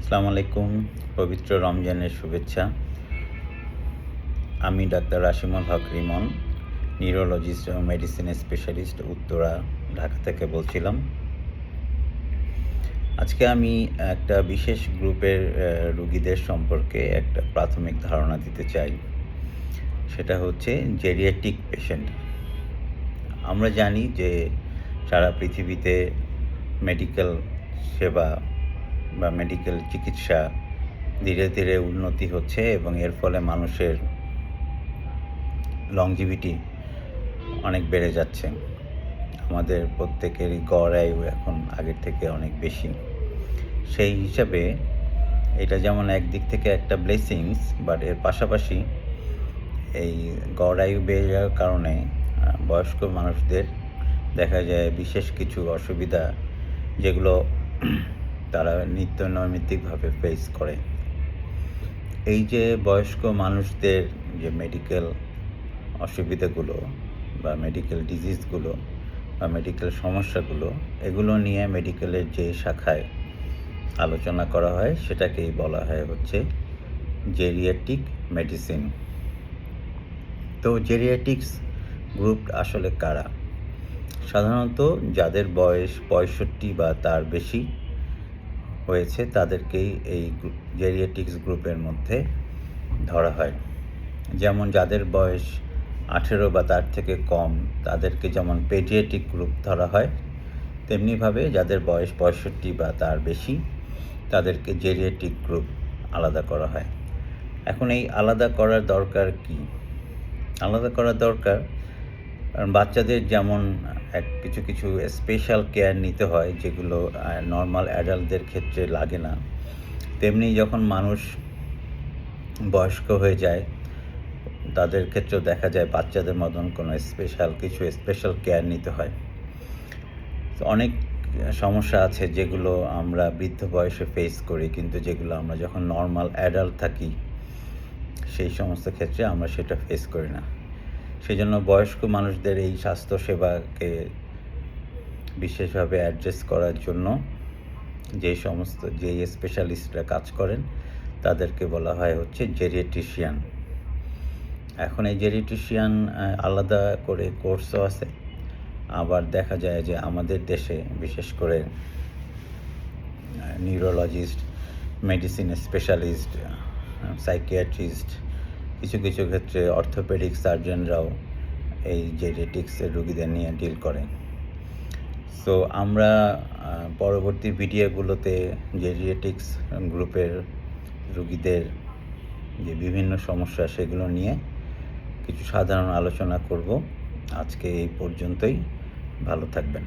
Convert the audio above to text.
আসসালামু আলাইকুম। পবিত্র রমজানের শুভেচ্ছা। আমি ডাক্তার রাশিমুল হক রিমন, নিউরোলজিস্ট এবং মেডিসিন স্পেশালিস্ট, উত্তরা, ঢাকা থেকে বলছিলাম। আজকে আমি একটা বিশেষ গ্রুপের রোগীদের সম্পর্কে একটা প্রাথমিক ধারণা দিতে চাই। সেটা হচ্ছে জেরিয়াট্রিক পেশেন্ট। আমরা জানি যে সারা পৃথিবীতে মেডিকেল সেবা বা মেডিকেল চিকিৎসা ধীরে ধীরে উন্নতি হচ্ছে এবং এর ফলে মানুষের লংজিভিটি অনেক বেড়ে যাচ্ছে। আমাদের প্রত্যেকেরই গড় আয়ু এখন আগের থেকে অনেক বেশি। সেই হিসাবে এটা যেমন একদিক থেকে একটা ব্লেসিংস, বাট এর পাশাপাশি এই গড় আয়ু বেড়ে যাওয়ার কারণে বয়স্ক মানুষদের দেখা যায় বিশেষ কিছু অসুবিধা, যেগুলো তারা নৈমিত্তিকভাবে ফেস করে। এই যে বয়স্ক মানুষদের যে মেডিকেল অসুবিধাগুলো বা মেডিকেল ডিজিজগুলো বা মেডিকেল সমস্যাগুলো, এগুলো নিয়ে মেডিকেলের যে শাখায় আলোচনা করা হয় সেটাকেই বলা হয় হচ্ছে জেরিয়াট্রিক মেডিসিন। তো জেরিয়াট্রিক্স গ্রুপ আসলে কারা? সাধারণত যাদের বয়স 65 বা তার বেশি হয়েছে তাদেরকেই এই জেরিয়াট্রিক্স গ্রুপের মধ্যে ধরা হয়। যেমন যাদের বয়স 18 বা তার থেকে কম তাদেরকে যেমন পেডিয়াট্রিক গ্রুপ ধরা হয়, তেমনিভাবে যাদের বয়স 65 বা তার বেশি তাদেরকে জেরিয়াট্রিক গ্রুপ আলাদা করা হয়। এখন এই আলাদা করার দরকার কি? আলাদা করার দরকার কারণ বাচ্চাদের যেমন কিছু কিছু স্পেশাল কেয়ার নিতে হয়, যেগুলো নর্মাল অ্যাডাল্টদের ক্ষেত্রে লাগে না, তেমনি যখন মানুষ বয়স্ক হয়ে যায় তাদের ক্ষেত্রেও দেখা যায় বাচ্চাদের মতন কোনো স্পেশাল কেয়ার নিতে হয়। তো অনেক সমস্যা আছে যেগুলো আমরা বৃদ্ধ বয়সে ফেস করি, কিন্তু যেগুলো আমরা যখন নর্মাল অ্যাডাল্ট থাকি সেই সমস্ত ক্ষেত্রে আমরা সেটা ফেস করি না। সেই জন্য বয়স্ক মানুষদের এই স্বাস্থ্যসেবাকে বিশেষভাবে অ্যাড্রেস করার জন্য যেই স্পেশালিস্টরা কাজ করেন তাদেরকে বলা হয় হচ্ছে জেরিয়াট্রিশিয়ান। এখন এই জেরিয়াট্রিশিয়ান আলাদা করে কোর্সও আছে। আবার দেখা যায় যে আমাদের দেশে বিশেষ করে নিউরোলজিস্ট, মেডিসিন স্পেশালিস্ট, সাইকিয়াট্রিস্ট, কিছু কিছু ক্ষেত্রে অর্থোপেডিক সার্জনরাও এই জেরিয়াট্রিক্সের রোগীদের নিয়ে ডিল করে। সো আমরা পরবর্তী ভিডিওগুলোতে জেরিয়াট্রিক্স গ্রুপের রোগীদের যে বিভিন্ন সমস্যা সেগুলো নিয়ে কিছু সাধারণ আলোচনা করব। আজকে এই পর্যন্তই। ভালো থাকবেন।